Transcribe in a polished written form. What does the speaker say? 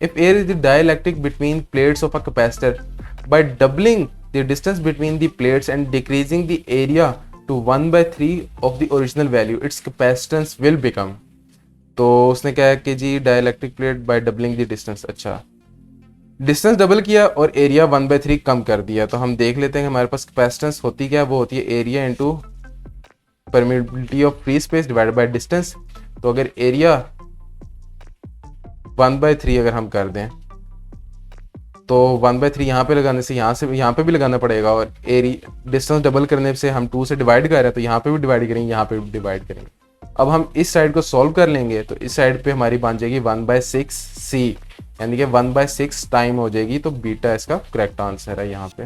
If air is the dielectric between plates of a capacitor, by doubling the distance between the plates and decreasing the area to 1/3 of the original value, its capacitance will become. तो उसने क्या है कि जी dielectric plate by doubling the distance, अच्छा distance double किया और area 1/3 कम कर दिया। तो हम देख लेते हैं कि हमारे पास कैपेसिटेंस होती क्या है, वो होती है area into permeability of free space divided by distance. तो अगर एरिया 1/3 अगर हम कर दें तो 1/3 यहाँ पे लगाने से यहाँ पे भी लगाना पड़ेगा, और एरिया डिस्टेंस डबल करने से हम 2 से डिवाइड कर रहे हैं तो यहाँ पे भी डिवाइड करेंगे, यहाँ पे भी डिवाइड करेंगे। अब हम इस साइड को सॉल्व कर लेंगे तो इस साइड पे हमारी बन जाएगी 1/6 C, यानी कि 1/6 टाइम हो जाएगी। तो बीटा इसका करेक्ट आंसर है यहाँ पे।